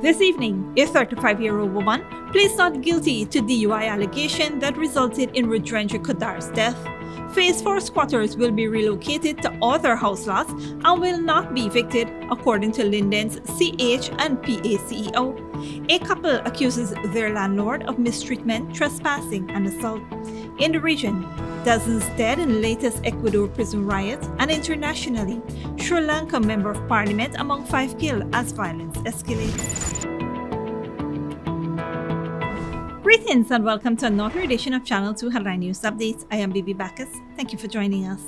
This evening, a 35-year-old woman pleads not guilty to DUI allegation that resulted in Rudrendra Kudar's death. Phase 4 squatters will be relocated to other house lots and will not be evicted, according to Linden's CH and PA CEO. A couple accuses their landlord of mistreatment, trespassing, and assault. In the region, dozens dead in latest Ecuador prison riots, and internationally, Sri Lanka Member of Parliament among 5 killed as violence escalates. Greetings and welcome to another edition of Channel 2 Headline News Updates. I am Bibi Bacchus. Thank you for joining us.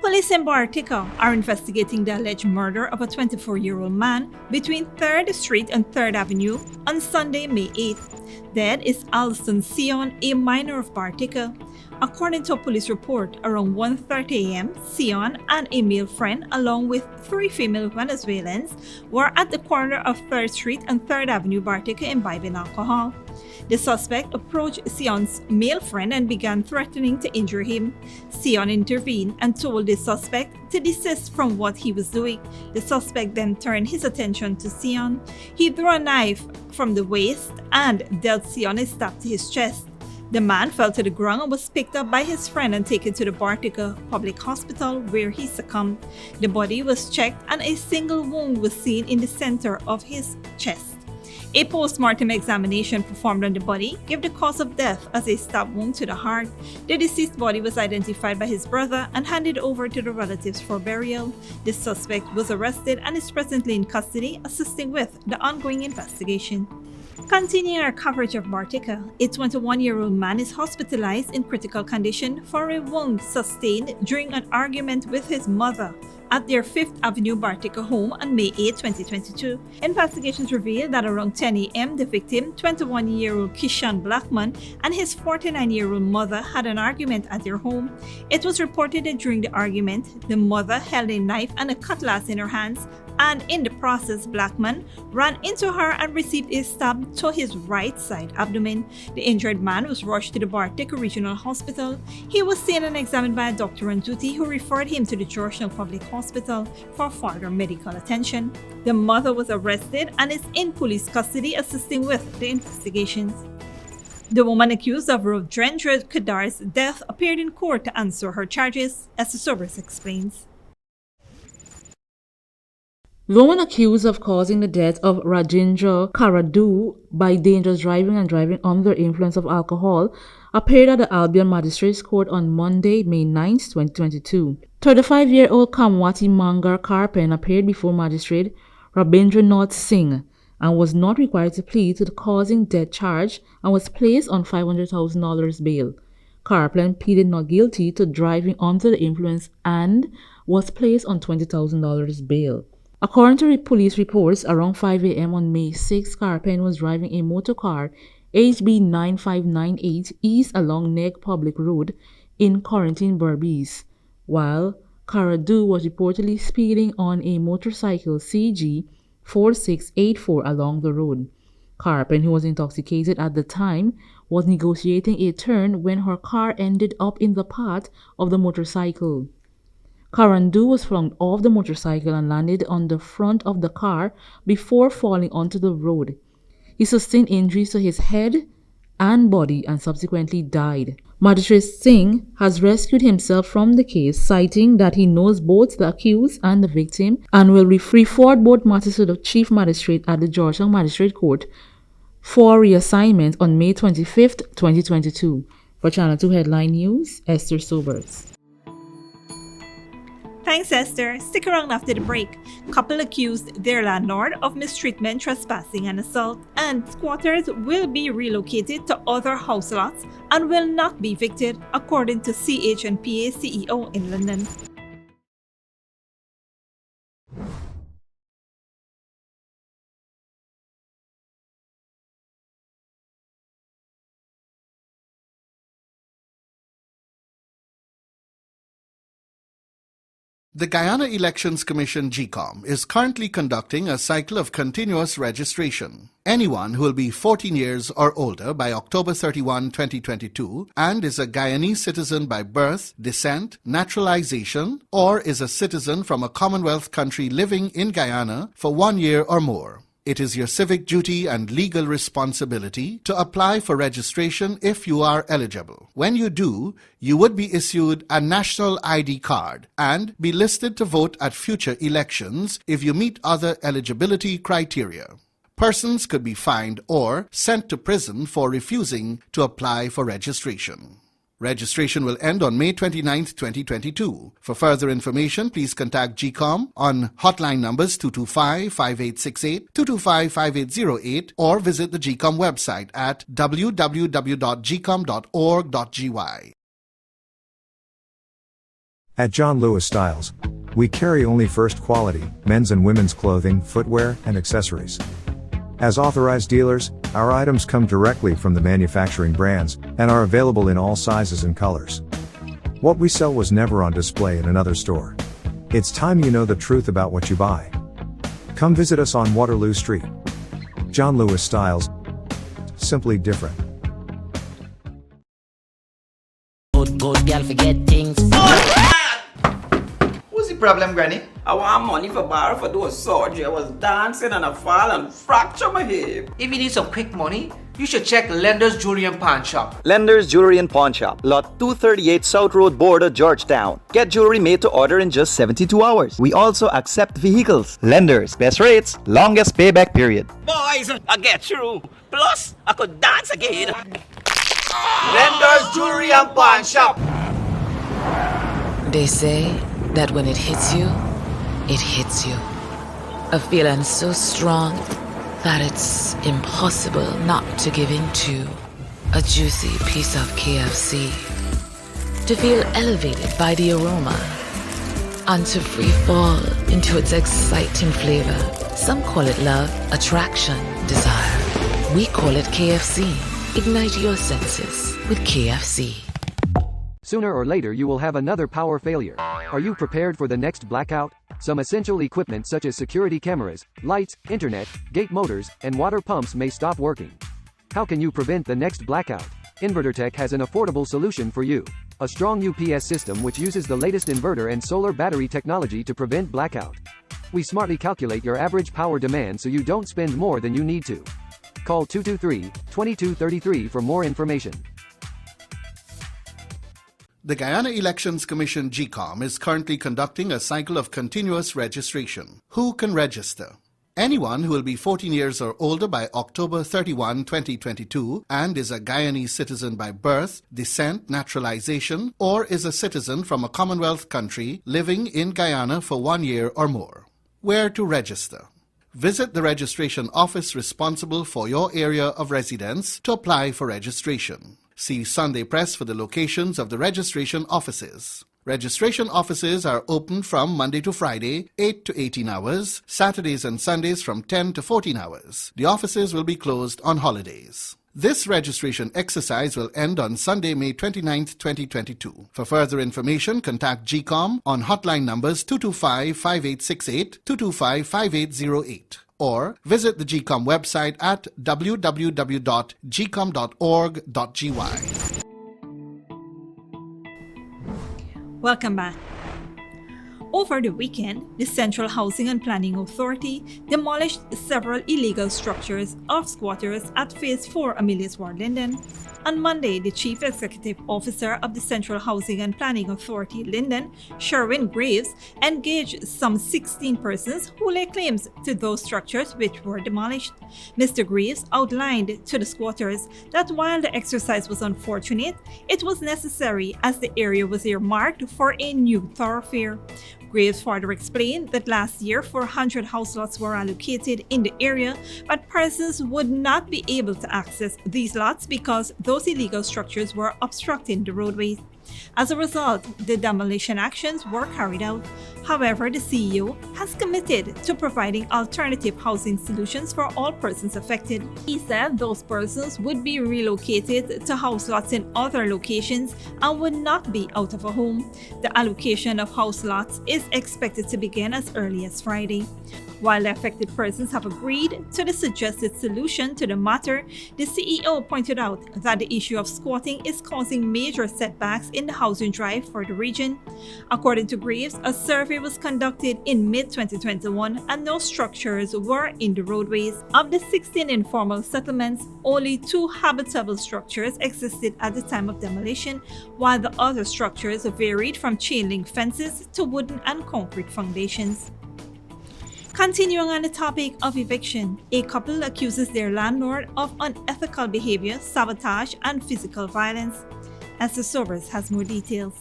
Police in Bartica are investigating the alleged murder of a 24-year-old man between 3rd Street and 3rd Avenue on Sunday, May 8th. Dead is Alston Sion, a minor of Bartica. According to a police report, around 1:30 a.m., Sion and a male friend, along with 3 female Venezuelans, were at the corner of 3rd Street and 3rd Avenue, Bartica, imbibing alcohol. The suspect approached Sion's male friend and began threatening to injure him. Sion intervened and told the suspect to desist from what he was doing. The suspect then turned his attention to Sion. He drew a knife from the waist and dealt Sion a stab to his chest. The man fell to the ground and was picked up by his friend and taken to the Bartica Public Hospital, where he succumbed. The body was checked and a single wound was seen in the center of his chest. A post-mortem examination performed on the body gave the cause of death as a stab wound to the heart. The deceased body was identified by his brother and handed over to the relatives for burial. The suspect was arrested and is presently in custody, assisting with the ongoing investigation. Continuing our coverage of Bartica, a 21-year-old man is hospitalized in critical condition for a wound sustained during an argument with his mother at their 5th Avenue Bartica home on May 8, 2022. Investigations revealed that around 10 a.m., the victim, 21-year-old Kishan Blackman, and his 49-year-old mother had an argument at their home. It was reported that during the argument, the mother held a knife and a cutlass in her hands, and in the process, Blackman ran into her and received a stab to his right side abdomen. The injured man was rushed to the Bartica Regional Hospital. He was seen and examined by a doctor on duty who referred him to the Georgetown Public Hospital for further medical attention. The mother was arrested and is in police custody, assisting with the investigations. The woman accused of Rudrendra Kudar's death appeared in court to answer her charges, as the source explains. The woman accused of causing the death of Rajendra Karadu by dangerous driving and driving under the influence of alcohol appeared at the Albion Magistrates Court on Monday, May 9, 2022. 35-year-old Kamwati Mangar Karpen appeared before Magistrate Rabindranath Singh and was not required to plead to the causing death charge and was placed on $500,000 bail. Karpen pleaded not guilty to driving under the influence and was placed on $20,000 bail. According to police reports, around 5 a.m. on May 6, Karpen was driving a motor car HB 9598 east along Neg Public Road in Corentyne, Berbice, while Karadu was reportedly speeding on a motorcycle CG 4684 along the road. Karpen, who was intoxicated at the time, was negotiating a turn when her car ended up in the path of the motorcycle. Karandu was flung off the motorcycle and landed on the front of the car before falling onto the road. He sustained injuries to his head and body and subsequently died. Magistrate Singh has rescued himself from the case, citing that he knows both the accused and the victim and will refer both matters to the Chief Magistrate at the Georgetown Magistrate Court for reassignment on May 25, 2022. For Channel 2 Headline News, Esther Sobers. Thanks, Esther. Stick around after the break. Couple accused their landlord of mistreatment, trespassing, and assault, and squatters will be relocated to other house lots and will not be evicted, according to CH and PA CEO in London. The Guyana Elections Commission GECOM is currently conducting a cycle of continuous registration. Anyone who will be 14 years or older by October 31, 2022 and is a Guyanese citizen by birth, descent, naturalization, or is a citizen from a Commonwealth country living in Guyana for 1 year or more. It is your civic duty and legal responsibility to apply for registration if you are eligible. When you do, you would be issued a national ID card and be listed to vote at future elections if you meet other eligibility criteria. Persons could be fined or sent to prison for refusing to apply for registration. Registration will end on May 29, 2022. For further information, please contact GCOM on hotline numbers 225-5868, 225-5808, or visit the GCOM website at www.gcom.org.gy. At John Lewis Styles, we carry only first quality men's and women's clothing, footwear, and accessories. As authorized dealers, our items come directly from the manufacturing brands and are available in all sizes and colors. What we sell was never on display in another store. It's time you know the truth about what you buy. Come visit us on Waterloo Street. John Lewis Styles. Simply different. Good girl forget things. What's the problem, Granny? I want money for borrow for do a surgery. I was dancing and I fall and fracture my hip. If you need some quick money, you should check Lender's Jewelry and Pawn Shop. Lender's Jewelry and Pawn Shop, lot 238 South Road Border, Georgetown. Get jewelry made to order in just 72 hours. We also accept vehicles. Lender's, best rates, longest payback period. Boys, I get through. Plus, I could dance again. Lender's Jewelry and Pawn Shop. They say that when it hits you, it hits you. A feeling so strong that it's impossible not to give in to. A juicy piece of KFC. To feel elevated by the aroma. And to free fall into its exciting flavor. Some call it love, attraction, desire. We call it KFC. Ignite your senses with KFC. Sooner or later you will have another power failure. Are you prepared for the next blackout? Some essential equipment such as security cameras, lights, internet, gate motors, and water pumps may stop working. How can you prevent the next blackout? InverterTech has an affordable solution for you. A strong UPS system which uses the latest inverter and solar battery technology to prevent blackout. We smartly calculate your average power demand so you don't spend more than you need to. Call 223-2233 for more information. The Guyana Elections Commission GCOM is currently conducting a cycle of continuous registration. Who can register? Anyone who will be 14 years or older by October 31, 2022 and is a Guyanese citizen by birth, descent, naturalization, or is a citizen from a Commonwealth country living in Guyana for 1 year or more. Where to register? Visit the registration office responsible for your area of residence to apply for registration. See Sunday Press for the locations of the registration offices. Registration offices are open from Monday to Friday, 8 to 18 hours, Saturdays and Sundays from 10 to 14 hours. The offices will be closed on holidays. This registration exercise will end on Sunday, May 29, 2022. For further information, contact GCOM on hotline numbers 225-5868, 225-5808. Or visit the GCOM website at www.gcom.org.gy. Welcome back. Over the weekend, the Central Housing and Planning Authority demolished several illegal structures of squatters at Phase 4 Amelius Ward Linden. On Monday, the Chief Executive Officer of the Central Housing and Planning Authority, Linden, Sherwin Graves, engaged some 16 persons who lay claims to those structures which were demolished. Mr. Graves outlined to the squatters that while the exercise was unfortunate, it was necessary as the area was earmarked for a new thoroughfare. Graves further explained that last year 400 house lots were allocated in the area, but persons would not be able to access these lots because those illegal structures were obstructing the roadways. As a result, the demolition actions were carried out. However, the CEO has committed to providing alternative housing solutions for all persons affected. He said those persons would be relocated to house lots in other locations and would not be out of a home. The allocation of house lots is expected to begin as early as Friday. While the affected persons have agreed to the suggested solution to the matter, the CEO pointed out that the issue of squatting is causing major setbacks in the housing drive for the region. According to Graves, a survey was conducted in mid-2021 and no structures were in the roadways. Of the 16 informal settlements, only 2 habitable structures existed at the time of demolition, while the other structures varied from chain link fences to wooden and concrete foundations. Continuing on the topic of eviction, a couple accuses their landlord of unethical behavior, sabotage, and physical violence. Esther Sobers has more details.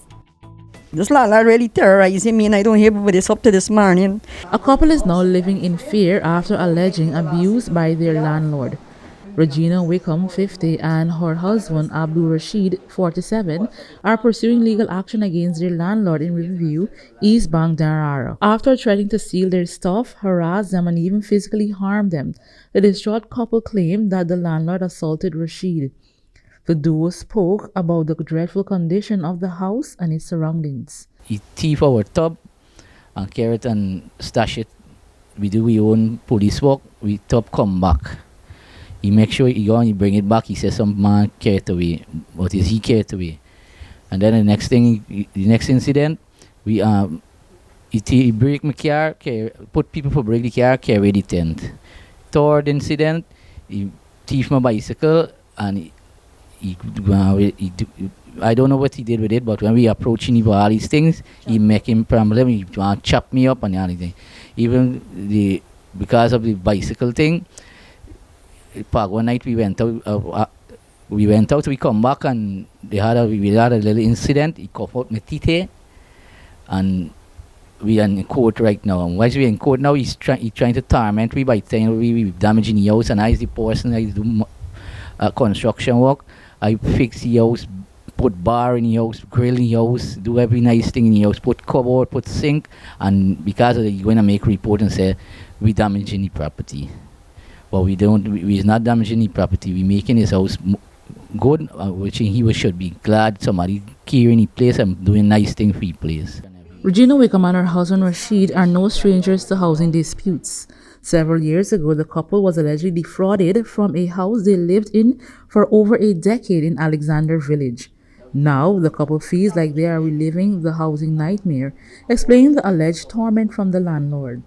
This landlord really terrorizing me, and I don't hear about this up to this morning. A couple is now living in fear after alleging abuse by their landlord. Regina Wickham, 50, and her husband Abdul Rashid, 47, are pursuing legal action against their landlord in Riverview, East Bank, Darara, after threatening to steal their stuff, harass them, and even physically harm them. The distraught couple claimed that the landlord assaulted Rashid. The duo spoke about the dreadful condition of the house and its surroundings. He thief our tub and carry it and stash it. We do our own police work. We tub come back. He make sure he go and he bring it back. He says some man carry it away. What is he carry it away? And then the next incident, he break my car, put people for break the car, carry the tent. Third incident, he thief my bicycle and I don't know what he did with it, but when we approach him about all these things, he make him problem. He want to chop me up and anything. Even because of the bicycle thing. One night we went out. We come back and we had a little incident. He coughed out my teeth, and we are in court right now. And while we are in court now, he's trying to torment me by saying we damaging the house, and I, as the person, I do construction work. I fix the house, put bar in the house, grill in the house, do every nice thing in the house, put cupboard, put sink, and because of that, you're going to make a report and say we damaging the property. But we're not damaging the property. We're making his house good, which he should be glad somebody caring the place and doing nice thing for the place. Regina Wickham and her husband Rashid are no strangers to housing disputes. Several years ago, the couple was allegedly defrauded from a house they lived in for over a decade in Alexander Village. Now, the couple feels like they are reliving the housing nightmare, explaining the alleged torment from the landlord.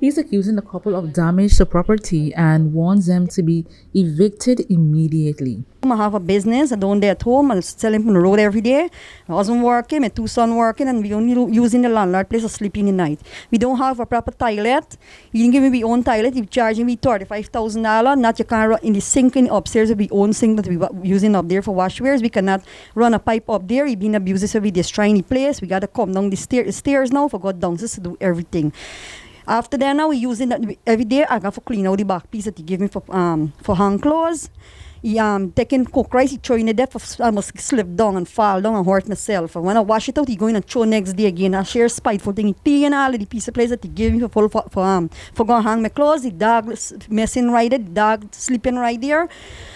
He's accusing the couple of damage to property and wants them to be evicted immediately. I have a business. I don't stay at home. I'm selling on the road every day. My husband working, my 2 sons working, and we only using the landlord place to sleep in the night. We don't have a proper toilet. He didn't give me my own toilet. He charging me $35,000. Not you can't run in the sink in upstairs with my own sink that we were using up there for washwares. We cannot run a pipe up there. He been abusive, so we destroying the place. We got to come down the stairs now for God downstairs to do everything. After that, now we using that every day. I got to clean out the back piece that he gave me for hang clothes. He taking cook rice, he throwing it there for I must slip down and fall down and hurt myself. And when I wash it out, he going and throw next day again. I share spiteful thing. He taking all of the piece of place that he gave me for go hang my clothes. The dog messing right there, the dog sleeping right there.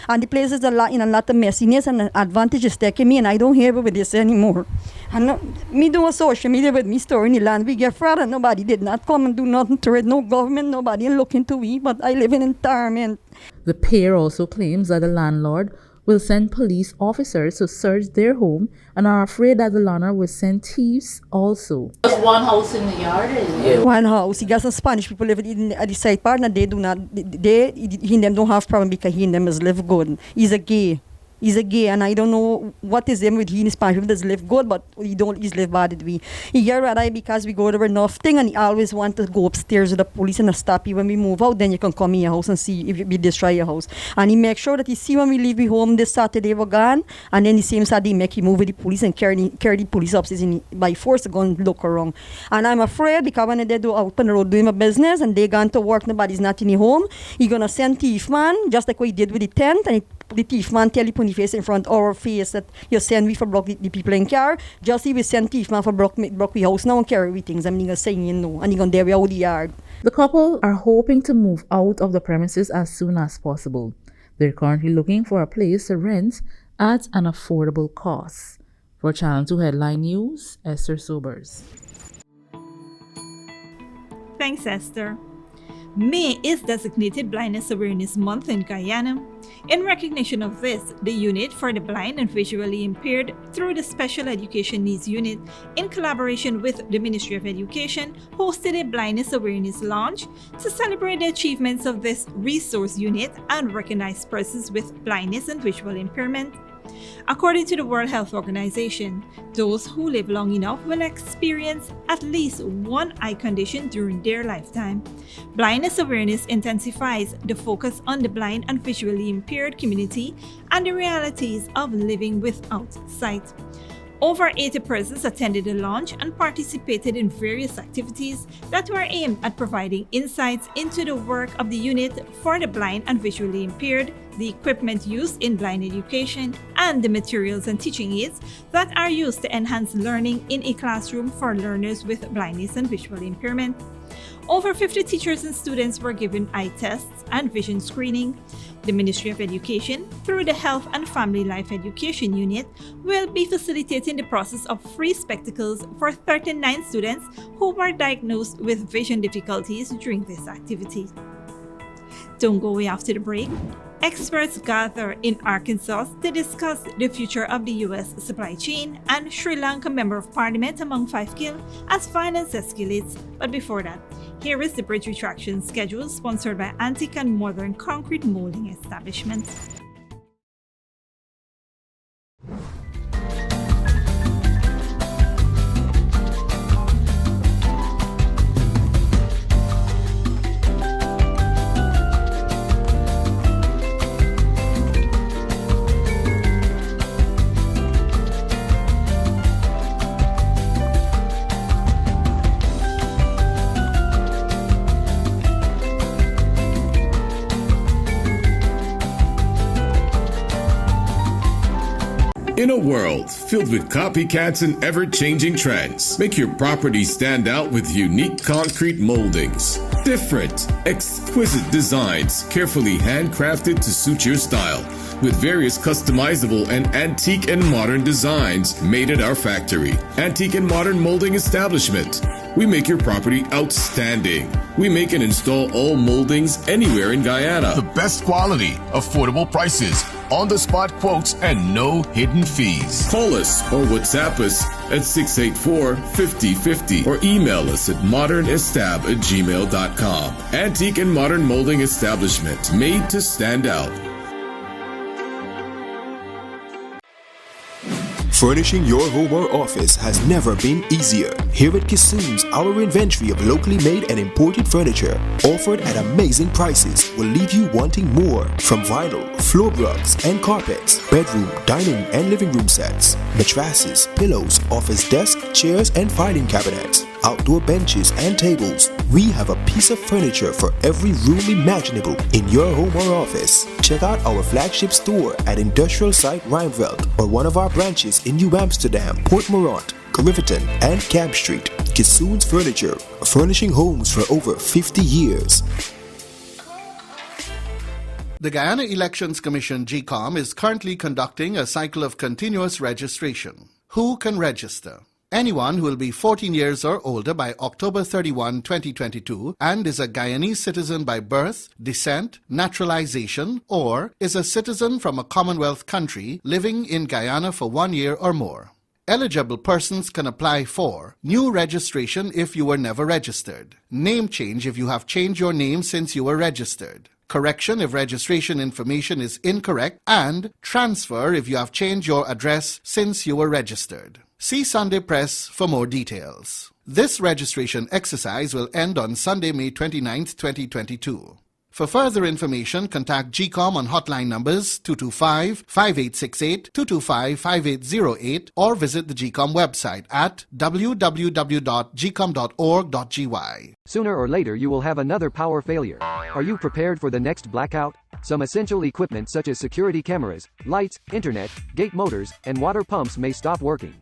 And the place is in a lot of messiness, and advantage is taking me, and I don't hear about this anymore. And me doing social media with me storing the land. We get fraud, and nobody did not come and do nothing to it. No government, nobody looking to me, but I live in torment. The pair also claims that the landlord will send police officers to search their home and are afraid that the landlord will send thieves also. There's one house in the yard? Yeah. One house. He got some Spanish people living at the side part, and they do not, he and them don't have problem because he and them is live good. He's a gay, and I don't know what is him with he and Spanish people does live good, but he's live bad with we. He get red because we go there nothing, and he always want to go upstairs with the police and stop you when we move out. Then you can come in your house and see if we destroy your house. And he make sure that he see when we leave home this Saturday we're gone, and then the same Saturday make him move with the police and carry the police upstairs by force to go and look around. And I'm afraid because when they do out on the road doing my business and they gone to work, nobody's not in the home, he gonna send thief man just like what he did with the tent, and the thief man tell you put the face in front of our face that you send me for block the people in car. Just he will send thief man for block we house now and carry we things. I'm gonna say you know, and he gonna there we out the yard. The couple are hoping to move out of the premises as soon as possible. They're currently looking for a place to rent at an affordable cost. For Channel 2 Headline News, Esther Sobers. Thanks, Esther. May is designated Blindness Awareness Month in Guyana. In recognition of this, the Unit for the Blind and Visually Impaired, through the Special Education Needs Unit, in collaboration with the Ministry of Education, hosted a Blindness Awareness Launch to celebrate the achievements of this resource unit and recognize persons with blindness and visual impairment. According to the World Health Organization, those who live long enough will experience at least one eye condition during their lifetime. Blindness awareness intensifies the focus on the blind and visually impaired community and the realities of living without sight. Over 80 persons attended the launch and participated in various activities that were aimed at providing insights into the work of the unit for the blind and visually impaired, the equipment used in blind education, and the materials and teaching aids that are used to enhance learning in a classroom for learners with blindness and visual impairment. Over 50 teachers and students were given eye tests and vision screening. The Ministry of Education, through the Health and Family Life Education Unit, will be facilitating the process of free spectacles for 39 students who were diagnosed with vision difficulties during this activity. Don't go away after the break. Experts gather in Arkansas to discuss the future of the U.S. supply chain, and Sri Lanka Member of Parliament among 5 killed as violence escalates. But before that, here is the bridge retraction schedule sponsored by Antique and Modern Concrete Molding Establishment. In a world filled with copycats and ever-changing trends, make your property stand out with unique concrete moldings. Different, exquisite designs carefully handcrafted to suit your style, with various customizable and antique and modern designs made at our factory. Antique and Modern Molding Establishment. We make your property outstanding. We make and install all moldings anywhere in Guyana. The best quality, affordable prices, on-the-spot quotes, and no hidden fees. Call us or WhatsApp us at 684-5050 or email us at modernestab@gmail.com. Antique and Modern Molding Establishment, made to stand out. Furnishing your home or office has never been easier. Here at Kissoon's, our inventory of locally made and imported furniture, offered at amazing prices, will leave you wanting more. From vinyl, floor rugs and carpets, bedroom, dining and living room sets, mattresses, pillows, office desk, chairs and filing cabinets, outdoor benches and tables. We have a piece of furniture for every room imaginable in your home or office. Check out our flagship store at Industrial Site Rijnveld or one of our branches in New Amsterdam, Port Morant, Riverton and Camp Street. Kissoon's Furniture, furnishing homes for over 50 years. The Guyana Elections Commission GECOM is currently conducting a cycle of continuous registration. Who can register? Anyone who will be 14 years or older by October 31, 2022 and is a Guyanese citizen by birth, descent, naturalization, or is a citizen from a Commonwealth country living in Guyana for 1 year or more. Eligible persons can apply for new registration if you were never registered, name change if you have changed your name since you were registered, correction if registration information is incorrect, and transfer if you have changed your address since you were registered. See Sunday Press for more details. This registration exercise will end on Sunday, May 29, 2022. For further information, contact GECOM on hotline numbers 225-5868, 225-5808, or visit the GECOM website at www.gcom.org.gy. Sooner or later you will have another power failure. Are you prepared for the next blackout? Some essential equipment such as security cameras, lights, internet, gate motors, and water pumps may stop working.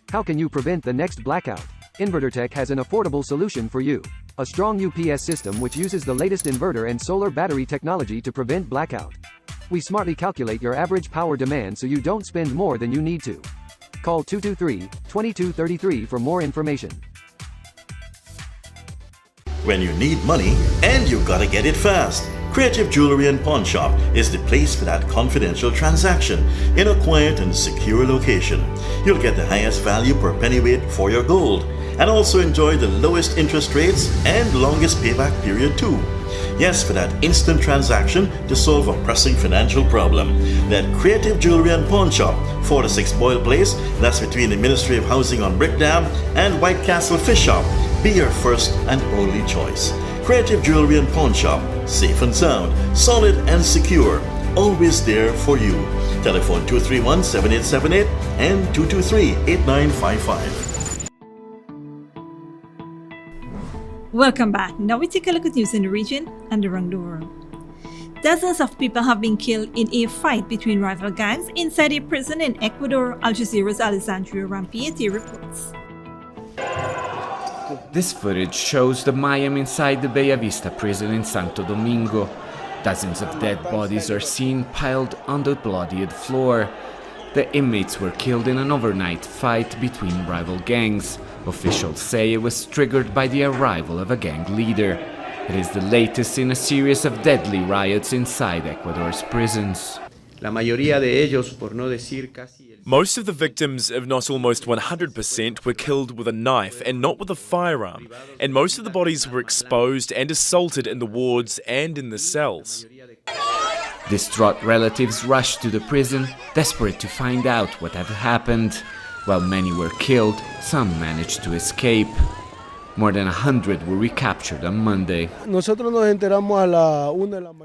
How can you prevent the next blackout? InverterTech has an affordable solution for you. A strong UPS system which uses the latest inverter and solar battery technology to prevent blackout. We smartly calculate your average power demand so you don't spend more than you need to. Call 223-2233 for more information. when you need money and you gotta get it fast. Creative Jewelry and Pawn Shop is the place for that confidential transaction in a quiet and secure location. You'll get the highest value per pennyweight for your gold and also enjoy the lowest interest rates and longest payback period too. Yes, for that instant transaction to solve a pressing financial problem. That Creative Jewelry and Pawn Shop, 46 Boyle Place, that's between the Ministry of Housing on Brickdam and White Castle Fish Shop. Be your first and only choice. Creative Jewelry and Pawn Shop, safe and sound, solid and secure, always there for you. Telephone 231-7878 and 223-8955. Welcome back. Now we take a look at news in the region and around the world. Dozens of people have been killed in a fight between rival gangs inside a prison in Ecuador, Al Jazeera's Alessandro Rampieti reports. This footage shows the mayhem inside the Bella Vista prison in Santo Domingo. Dozens of dead bodies are seen piled on the bloodied floor. The inmates were killed in an overnight fight between rival gangs. Officials say it was triggered by the arrival of a gang leader. It is the latest in a series of deadly riots inside Ecuador's prisons. Most of the victims, if not almost 100%, were killed with a knife and not with a firearm, and most of the bodies were exposed and assaulted in the wards and in the cells. Distraught relatives rushed to the prison, desperate to find out what had happened. While many were killed, some managed to escape. More than 100 were recaptured on Monday.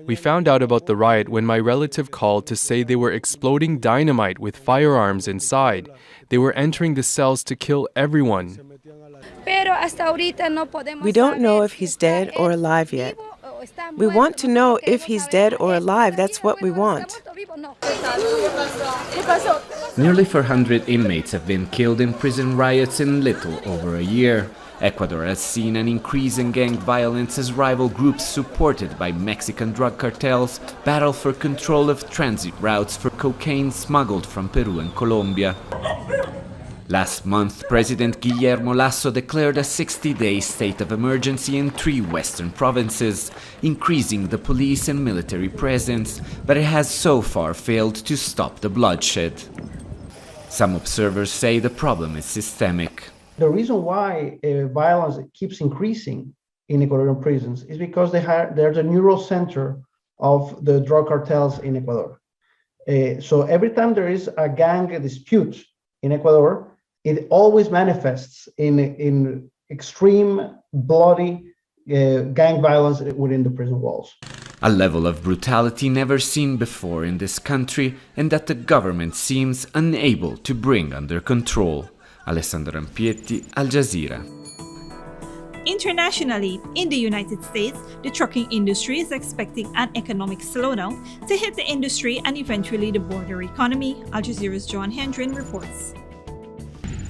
We found out about the riot when my relative called to say they were exploding dynamite with firearms inside. They were entering the cells to kill everyone. We don't know if he's dead or alive yet. We want to know if he's dead or alive. That's what we want. Nearly 400 inmates have been killed in prison riots in little over a year. Ecuador has seen an increase in gang violence as rival groups supported by Mexican drug cartels battle for control of transit routes for cocaine smuggled from Peru and Colombia. Last month, President Guillermo Lasso declared a 60-day state of emergency in 3 western provinces, increasing the police and military presence, but it has so far failed to stop the bloodshed. Some observers say the problem is systemic. The reason why violence keeps increasing in Ecuadorian prisons is because they're the neural center of the drug cartels in Ecuador. So every time there is a gang dispute in Ecuador, it always manifests in extreme, bloody gang violence within the prison walls. A level of brutality never seen before in this country and that the government seems unable to bring under control. Alessandro Rampieti, Al Jazeera. Internationally, in the United States, the trucking industry is expecting an economic slowdown to hit the industry and eventually the broader economy. Al Jazeera's John Hendren reports.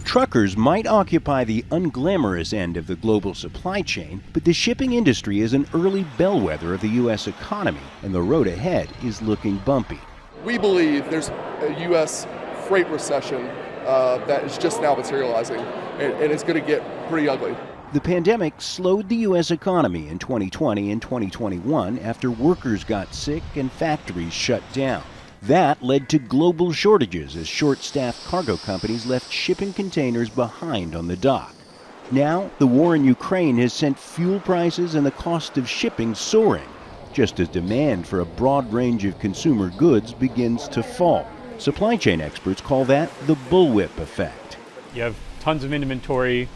Truckers might occupy the unglamorous end of the global supply chain, but the shipping industry is an early bellwether of the U.S. economy, and the road ahead is looking bumpy. We believe there's a U.S. freight recession that is just now materializing, and it's going to get pretty ugly. The pandemic slowed the U.S. economy in 2020 and 2021 after workers got sick and factories shut down. That led to global shortages as short-staffed cargo companies left shipping containers behind on the dock. Now, the war in Ukraine has sent fuel prices and the cost of shipping soaring, just as demand for a broad range of consumer goods begins to fall. Supply chain experts call that the bullwhip effect. You have tons of inventory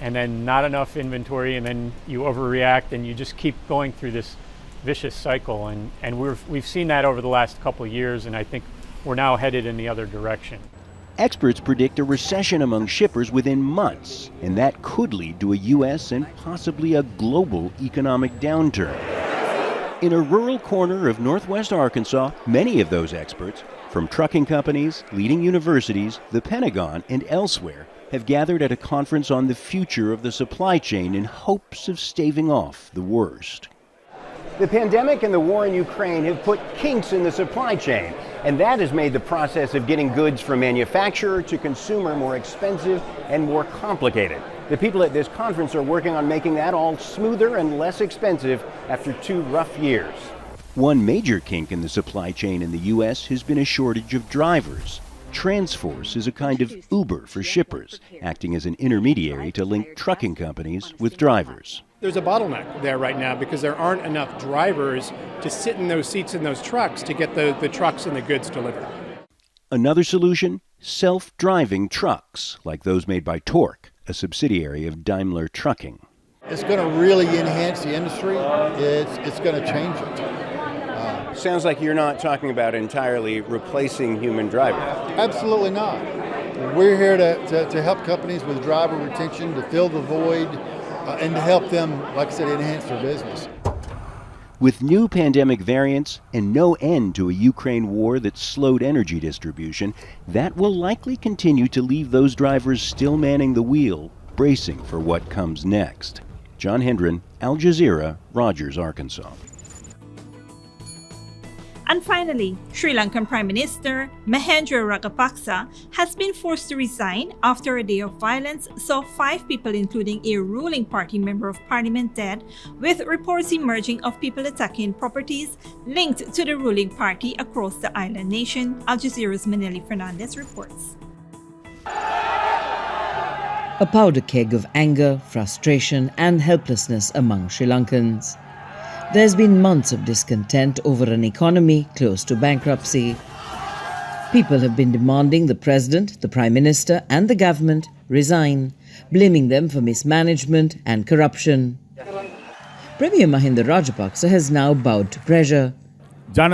and then not enough inventory, and then you overreact and you just keep going through this vicious cycle, and we've seen that over the last couple of years, and I think we're now headed in the other direction. Experts predict a recession among shippers within months, and that could lead to a U.S. and possibly a global economic downturn. In a rural corner of northwest Arkansas, many of those experts, from trucking companies, leading universities, the Pentagon, and elsewhere, have gathered at a conference on the future of the supply chain in hopes of staving off the worst. The pandemic and the war in Ukraine have put kinks in the supply chain, and that has made the process of getting goods from manufacturer to consumer more expensive and more complicated. The people at this conference are working on making that all smoother and less expensive after 2 rough years. One major kink in the supply chain in the U.S. has been a shortage of drivers. Transforce is a kind of Uber for shippers, acting as an intermediary to link trucking companies with drivers. There's a bottleneck there right now because there aren't enough drivers to sit in those seats in those trucks to get the trucks and the goods delivered. Another solution? Self-driving trucks, like those made by Torque, a subsidiary of Daimler Trucking. It's going to really enhance the industry. It's going to change it. Sounds like you're not talking about entirely replacing human drivers. Absolutely not. We're here to help companies with driver retention, to fill the void, and to help them, like I said, enhance their business. With new pandemic variants and no end to a Ukraine war that slowed energy distribution, that will likely continue to leave those drivers still manning the wheel, bracing for what comes next. John Hendren, Al Jazeera, Rogers, Arkansas. And finally, Sri Lankan Prime Minister Mahendra Rajapaksa has been forced to resign after a day of violence saw 5 people, including a ruling party member of parliament, dead, with reports emerging of people attacking properties linked to the ruling party across the island nation. Al Jazeera's Maneli Fernandez reports. A powder keg of anger, frustration, and helplessness among Sri Lankans. There's been months of discontent over an economy close to bankruptcy. People have been demanding the president, the prime minister, and the government resign, blaming them for mismanagement and corruption. Premier Mahinda Rajapaksa has now bowed to pressure. As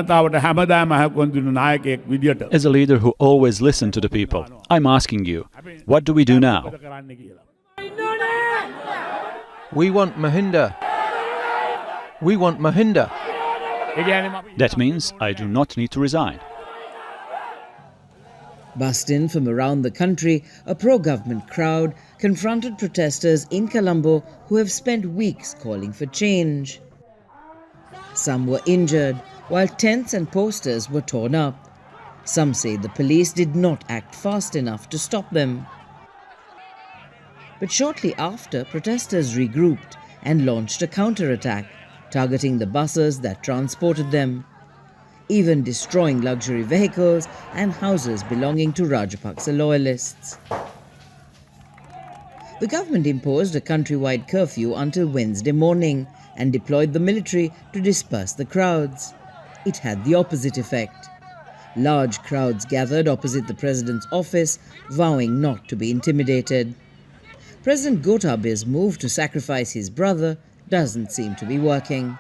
a leader who always listened to the people, I'm asking you, what do we do now? We want Mahinda. We want Mahinda. That means I do not need to resign. Bussed in from around the country, a pro-government crowd confronted protesters in Colombo who have spent weeks calling for change. Some were injured, while tents and posters were torn up. Some say the police did not act fast enough to stop them. But shortly after, protesters regrouped and launched a counterattack, targeting the buses that transported them, even destroying luxury vehicles and houses belonging to Rajapaksa loyalists. The government imposed a countrywide curfew until Wednesday morning and deployed the military to disperse the crowds. It had the opposite effect. Large crowds gathered opposite the president's office, vowing not to be intimidated. President Gotabaya's move to sacrifice his brother doesn't seem to be working.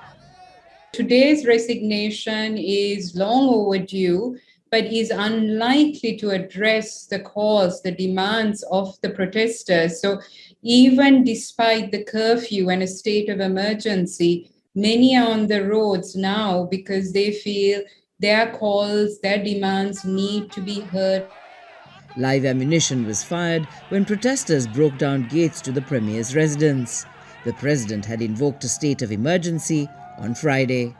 Today's resignation is long overdue, but is unlikely to address the cause, the demands of the protesters. So even despite the curfew and a state of emergency, many are on the roads now because they feel their calls, their demands need to be heard. Live ammunition was fired when protesters broke down gates to the Premier's residence. The president had invoked a state of emergency on Friday.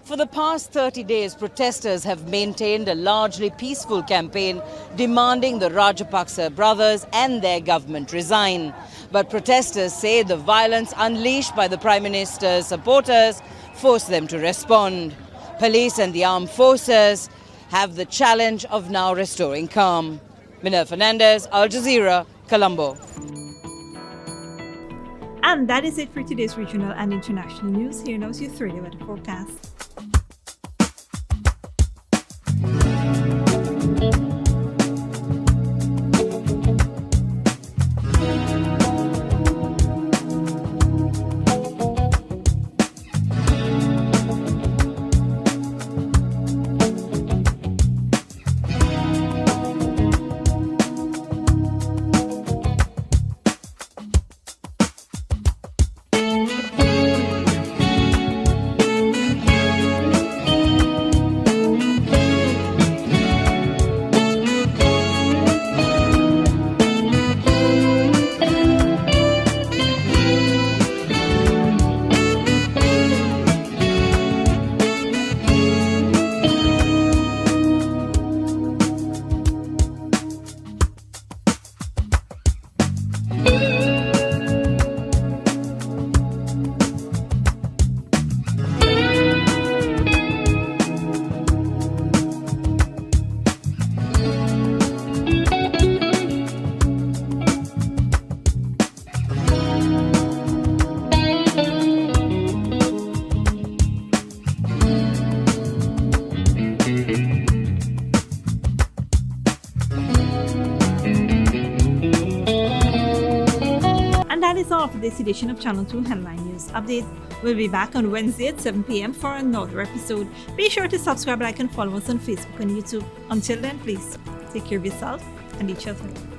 For the past 30 days, protesters have maintained a largely peaceful campaign demanding the Rajapaksa brothers and their government resign. But protesters say the violence unleashed by the Prime Minister's supporters forced them to respond. Police and the armed forces have the challenge of now restoring calm. Manel Fernandez, Al Jazeera, Colombo. And that is it for today's regional and international news. Here now is your 3-day weather forecast. that is all for this edition of Channel 2 Headline News Update. We'll be back on Wednesday at 7 p.m. for another episode. Be sure to subscribe, like, and follow us on Facebook and YouTube. Until then, please take care of yourself and each other.